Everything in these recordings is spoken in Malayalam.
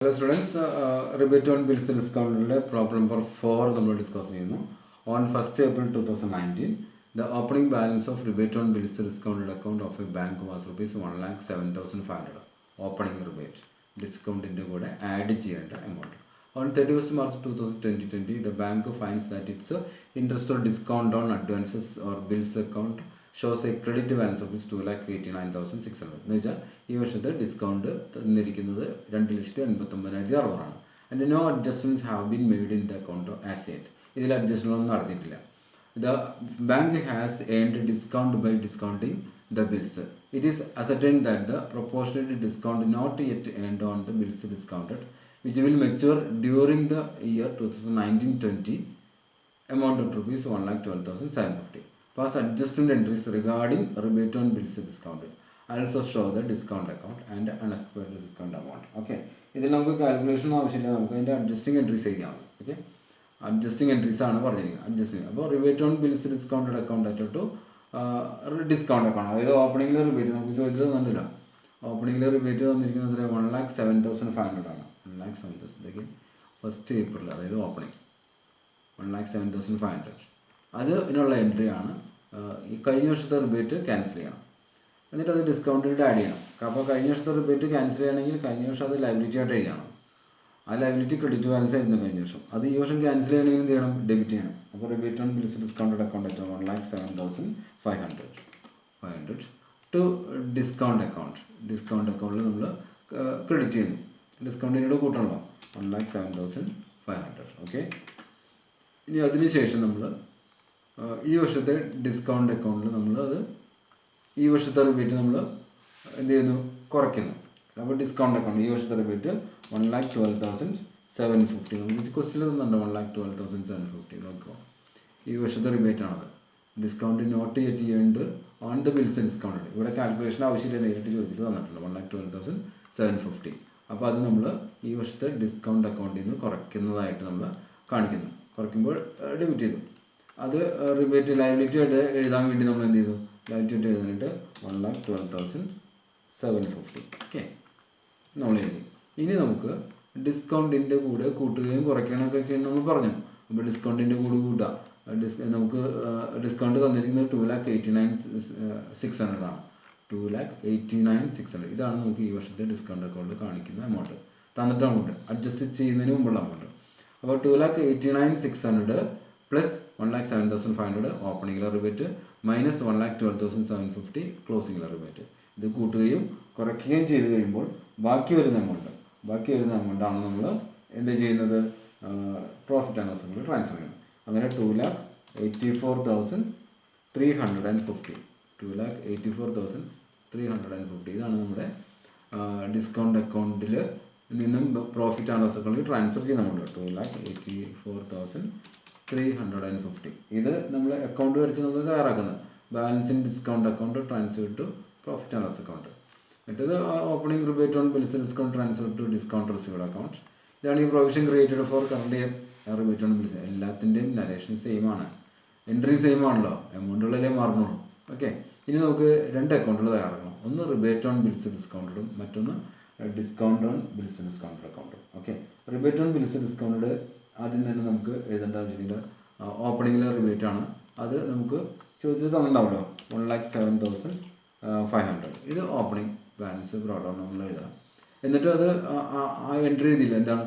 Hello students, rebate on bills discount problem number 4 we discuss on 1st April 2019 the opening balance of rebate on bills discounted account of a bank was rupees 1,07,500 opening rebate discount into add amount. On 31st March 2020 the bank finds that its interest or discount on advances or bills account shows a credit balance of 2,89,600 എന്ന് വെച്ചാൽ ഈ വർഷത്തെ ഡിസ്കൗണ്ട് തന്നിരിക്കുന്നത് 2,89,600 and no adjustments have been made in the account as yet. ഇതിൽ അഡ്ജസ്റ്റ്മെന്റ് ഒന്നും നടത്തിയിട്ടില്ല. The bank has earned discount by discounting the bills. It is ascertained that the proportionate discount not yet earned on the bills discounted which will mature during the year 2019-20 amount of rupees 1,12,750. Past adjustment entries regarding rebate on bills discounted also show the discount account and unexpected discount amount. Okay, ഇതിൽ നമുക്ക് കാൽക്കുലേഷൻ ആവശ്യമില്ല, നമുക്ക് അതിൻ്റെ അഡ്ജസ്റ്റിംഗ് എൻട്രീസ് ചെയ്യാം. ഓക്കെ, അഡ്ജസ്റ്റിംഗ് എൻട്രീസ് ആണ് പറഞ്ഞിരിക്കുന്നത്. അഡ്ജസ്റ്റിംഗ് അപ്പോൾ rebate on bills discounted account at discount account, അതായത് ഓപ്പണിംഗിൽ റിബേറ്റ് നമുക്ക് ചോദിച്ചത് തന്നില്ല. ഓപ്പണിംഗിൽ റിബേറ്റ് തന്നിരിക്കുന്നത് 1,07,500 ആണ്. 1,07,000 ഫസ്റ്റ് ഏപ്രിൽ, അതായത് ഓപ്പണിംഗ് 1,07,500 അതിനുള്ള എൻട്രി ആണ്. ഈ കഴിഞ്ഞ വർഷത്തെ റിബേറ്റ് ക്യാൻസൽ ചെയ്യണം, എന്നിട്ട് അത് ഡിസ്കൗണ്ടിട്ട് ആഡ് ചെയ്യണം. അപ്പോൾ കഴിഞ്ഞ വർഷത്തെ റിബേറ്റ് ക്യാൻസൽ ചെയ്യണമെങ്കിൽ കഴിഞ്ഞ വർഷം അത് ലയബിലിറ്റി ആയിട്ട് എഴുതണം. ആ ലയബിലിറ്റി ക്രെഡിറ്റ് ബാലൻസ് ആയിരുന്നു കഴിഞ്ഞ വർഷം. അത് ഈ വർഷം ക്യാൻസൽ ചെയ്യണമെങ്കിൽ എന്ത് ചെയ്യണം? ഡെബിറ്റ് ചെയ്യണം. അപ്പോൾ rebate on bills discounted account at 1,07,500 to discount account. Discount അക്കൗണ്ടിൽ നമ്മൾ ക്രെഡിറ്റ് ചെയ്യുന്നു. ഡിസ്കൗണ്ടിനോട് കൂട്ടണല്ലോ 1,07,500. ഓക്കെ, ഇനി അതിനുശേഷം നമ്മൾ ഈ വർഷത്തെ ഡിസ്കൗണ്ട് അക്കൗണ്ടിൽ നമ്മൾ അത് ഈ വർഷത്തെ റിബേറ്റ് നമ്മൾ എന്ത് ചെയ്യുന്നു? കുറയ്ക്കുന്നു. അപ്പോൾ ഡിസ്കൗണ്ട് അക്കൗണ്ട് ഈ വർഷത്തെ റിബേറ്റ് 1,12,750. നമുക്ക് ക്വസ്റ്റിൽ തന്നുണ്ട് 1,12,750. നോക്കുക, ഈ വർഷത്തെ റിബേറ്റ് ആണത്. Discount not yet earned on the bills discount. ഇവിടെ കാൽക്കുലേഷൻ ആവശ്യമില്ല, നേരിട്ട് ചോദിച്ചിട്ട് തന്നിട്ടുണ്ട് 1,12,750. അപ്പോൾ അത് നമ്മൾ ഈ വർഷത്തെ ഡിസ്കൗണ്ട് അക്കൗണ്ടിൽ നിന്ന് കുറയ്ക്കുന്നതായിട്ട് നമ്മൾ കാണിക്കുന്നു. കുറയ്ക്കുമ്പോൾ ഡെബിറ്റ് ചെയ്തു. അത് റിബേറ്റ് ലയബിലിറ്റി ആയിട്ട് എഴുതാൻ വേണ്ടി നമ്മൾ എന്ത് ചെയ്തു? ലയബിലിറ്റി ആയിട്ട് എഴുതാനായിട്ട് 1,12,750. ഓക്കെ, നമ്മൾ എഴുതി. ഇനി നമുക്ക് ഡിസ്കൗണ്ടിൻ്റെ കൂടെ കൂട്ടുകയും കുറയ്ക്കുകയൊക്കെ ചെയ്യുന്ന നമ്മൾ പറഞ്ഞു. അപ്പോൾ ഡിസ്കൗണ്ടിൻ്റെ കൂടെ കൂട്ടുക. നമുക്ക് ഡിസ്കൗണ്ട് തന്നിരിക്കുന്നത് 2,89,600 ആണ്. 2,89,600 ഇതാണ് നമുക്ക് ഈ വർഷത്തെ ഡിസ്കൗണ്ട് അക്കൗണ്ടിൽ കാണിക്കുന്ന എമൗണ്ട്. തന്നിട്ട് എമൗണ്ട് അഡ്ജസ്റ്റ് ചെയ്യുന്നതിന് മുമ്പുള്ള എമൗണ്ട്. അപ്പോൾ 2,89,600 പ്ലസ് 1,07,500 ഓപ്പണിംഗിലെ റിബേറ്റ് മൈനസ് 1,12,750 ക്ലോസിംഗിലെ റിബേറ്റ്. ഇത് കൂട്ടുകയും കുറയ്ക്കുകയും ചെയ്ത് കഴിയുമ്പോൾ ബാക്കി വരുന്ന എമൗണ്ടാണ് നമ്മൾ എന്ത് ചെയ്യുന്നത്? പ്രോഫിറ്റ് ആൻഡ് ലോസ് ട്രാൻസ്ഫർ ചെയ്യണം. അങ്ങനെ 2,84,350 2,84,350 ഇതാണ് നമ്മുടെ ഡിസ്കൗണ്ട് അക്കൗണ്ടിൽ നിന്നും പ്രോഫിറ്റ് ആൻഡ് ലോസ് അക്കൗണ്ടിൽ ട്രാൻസ്ഫർ ചെയ്യുന്ന എമൗണ്ട്. 2,84,350 ഇത് നമ്മൾ അക്കൗണ്ട് വരച്ച് നമ്മൾ തയ്യാറാക്കുന്നത്. Balance in discount account transfer to profit and loss account. മറ്റേത് opening rebate on bills discount transfer to discount received account. ഇതാണ് ഈ provision created for current year rebate on bills. എല്ലാത്തിൻ്റെയും നരേഷൻ സെയിം ആണ്, എൻട്രി സെയിം ആണല്ലോ, എമൗണ്ടുകളിലേ മാറുന്നുള്ളൂ. ഓക്കെ, ഇനി നമുക്ക് രണ്ട് അക്കൗണ്ടുകൾ തയ്യാറാക്കണം. ഒന്ന് റിബേറ്റ് ഓൺ ബിൽസ് ഡിസ്കൗണ്ടഡും മറ്റൊന്ന് ഡിസ്കൗണ്ട് ഓൺ ബിൽസ് ഡിസ്കൗണ്ടഡ് അക്കൗണ്ടും. Okay, rebate on bills discounted ആദ്യം തന്നെ നമുക്ക് എഴുതേണ്ടത് വെച്ചിട്ടുണ്ടെങ്കിൽ ഓപ്പണിംഗിലെ റിബേറ്റ് ആണ്. അത് നമുക്ക് ചോദ്യത്തിൽ തന്നിട്ടുണ്ടാവുമല്ലോ 1,07,500. ഇത് ഓപ്പണിംഗ് ബാലൻസ് ബ്രോഡ് നമ്മൾ എഴുതാം. എന്നിട്ട് അത് ആ എൻട്രി രീതിയിൽ എന്താണ്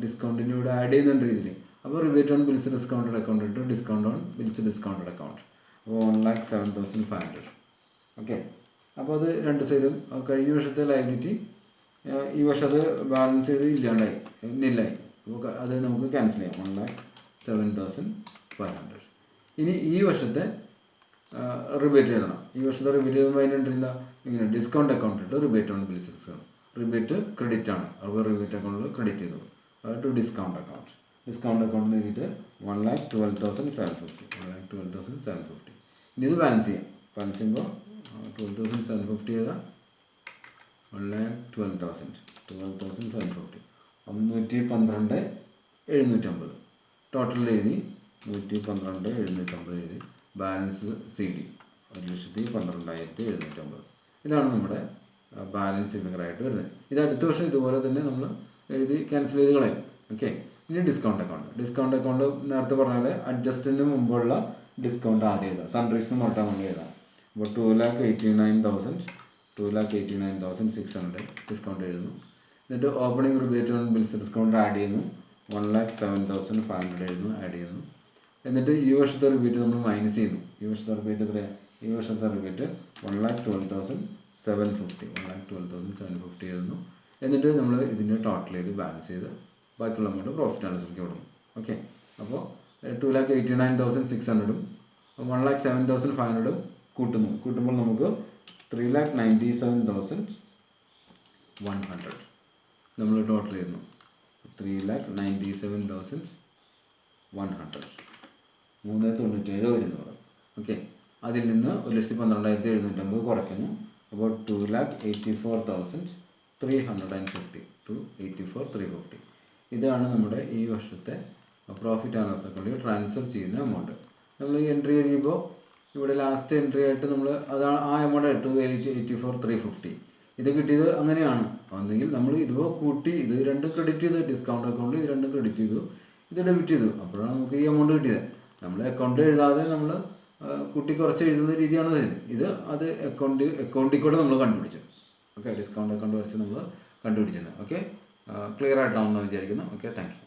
ഡിസ്കൗണ്ടിൻ്റെ കൂടെ ആഡ് ചെയ്യുന്നുണ്ട് രീതിയിൽ. അപ്പോൾ rebate on bills discounted account to discount on bills discounted account. അപ്പോൾ 1,07,500. ഓക്കെ, അപ്പോൾ അത് രണ്ട് സൈഡും കഴിഞ്ഞ വർഷത്തെ ലയബിലിറ്റി ഈ വർഷം അത് ബാലൻസ് ചെയ്ത് ഇല്ലാണ്ടായി. അപ്പോൾ അത് നമുക്ക് ക്യാൻസൽ ചെയ്യാം. 1,07,500. ഇനി ഈ വർഷത്തെ റിബേറ്റ് എഴുതണം. ഈ വർഷത്തെ റിബേറ്റ് എഴുതുമ്പോൾ അതിൻ്റെ എന്താ ഇങ്ങനെ ഡിസ്കൗണ്ട് അക്കൗണ്ട് ഇട്ട് rebate on bills discount. Rebate credit ആണ്, അപ്പോൾ റിബേറ്റ് അക്കൗണ്ടിൽ ക്രെഡിറ്റ് ചെയ്തു to discount account. Discount account എഴുതിയിട്ട് 1,12,750. 1,12,750. ഇനി ഇത് ബാലൻസ് ചെയ്യാം. ബാലൻസ് ചെയ്യുമ്പോൾ 12,750 എഴുതാം. 1,12,750 112,750 ടോട്ടൽ എഴുതി. 112,750 എഴുതി. Balance CD 1,12,750. ഇതാണ് നമ്മുടെ ബാലൻസ് ഫിഗർ ആയിട്ട് വരുന്നത്. ഇത് അടുത്ത വർഷം ഇതുപോലെ തന്നെ നമ്മൾ എഴുതി ക്യാൻസൽ ചെയ്ത് കളയും. ഓക്കെ, ഇനി ഡിസ്കൗണ്ട് അക്കൗണ്ട് നേരത്തെ പറഞ്ഞ പോലെ അഡ്ജസ്റ്റിന് മുമ്പുള്ള ഡിസ്കൗണ്ട് ആദ്യം എഴുതാം. സൺറൈസിന് നോട്ടാൻ വേണ്ടി എഴുതാം. അപ്പോൾ 2,89,600 ഡിസ്കൗണ്ട് എഴുതുന്നു. എന്നിട്ട് opening rebate on bills discount add ചെയ്യുന്നു. 1,07,500 എഴുതുന്നു, ആഡ് ചെയ്യുന്നു. എന്നിട്ട് ഈ വർഷത്തെ റിബേറ്റ് നമ്മൾ മൈനസ് ചെയ്യുന്നു. ഈ വർഷത്തെ റിബേറ്റ് എത്രയാണ്? ഈ വർഷത്തെ റിബേറ്റ് 1,12,750 എഴുതുന്നു. എന്നിട്ട് നമ്മൾ ഇതിൻ്റെ ടോട്ടൽ ചെയ്ത് ബാലൻസ് ചെയ്ത് ബാക്കിയുള്ള അമൗണ്ട് പ്രോഫിറ്റ് ആൻഡ് ലോസിലേക്ക് വിടുന്നു. ഓക്കെ, അപ്പോൾ 2,89,600 1,07,500 കൂട്ടുമ്പോൾ നമുക്ക് 3,97,100 നമ്മൾ ടോട്ടൽ ചെയ്യുന്നു. 3,97,100 397 വരുന്നത്. ഓക്കെ, അതിൽ നിന്ന് 1,12,750 കുറയ്ക്കുന്നു. അപ്പോൾ 2,84,350 ഇതാണ് നമ്മുടെ ഈ വർഷത്തെ പ്രോഫിറ്റ് ആൻഡ് ലോസ് അക്കൗണ്ടിൽ ട്രാൻസ്ഫർ ചെയ്യുന്ന എമൗണ്ട്. നമ്മൾ ഈ എൻട്രി എഴുതിയപ്പോൾ ഇവിടെ ലാസ്റ്റ് എൻട്രി ആയിട്ട് നമ്മൾ അതാണ് ആ എമൗണ്ട് 2,84,350 ഇത് കിട്ടിയത് അങ്ങനെയാണ്. ഒന്നെങ്കിൽ നമ്മൾ ഇതിപ്പോൾ കൂട്ടി ഇത് രണ്ടും ക്രെഡിറ്റ് ചെയ്ത് ഡിസ്കൗണ്ട് അക്കൗണ്ട് ഇത് രണ്ടും ക്രെഡിറ്റ് ചെയ്തു, ഇത് ഡെബിറ്റ് ചെയ്തു, അപ്പോഴാണ് നമുക്ക് ഈ എമൗണ്ട് കിട്ടിയത്. നമ്മൾ അക്കൗണ്ട് എഴുതാതെ നമ്മൾ കുട്ടി കുറച്ച് എഴുതുന്ന രീതിയാണ് ഇത്. അത് അക്കൗണ്ടിൽ കൂടെ നമ്മൾ കണ്ടുപിടിച്ചത്. ഓക്കെ, ഡിസ്കൗണ്ട് അക്കൗണ്ട് വരച്ച് നമ്മൾ കണ്ടുപിടിച്ചത്. ഓക്കെ, ക്ലിയർ ആയിട്ടാണെന്ന് വിചാരിക്കുന്നു. Okay, thank you.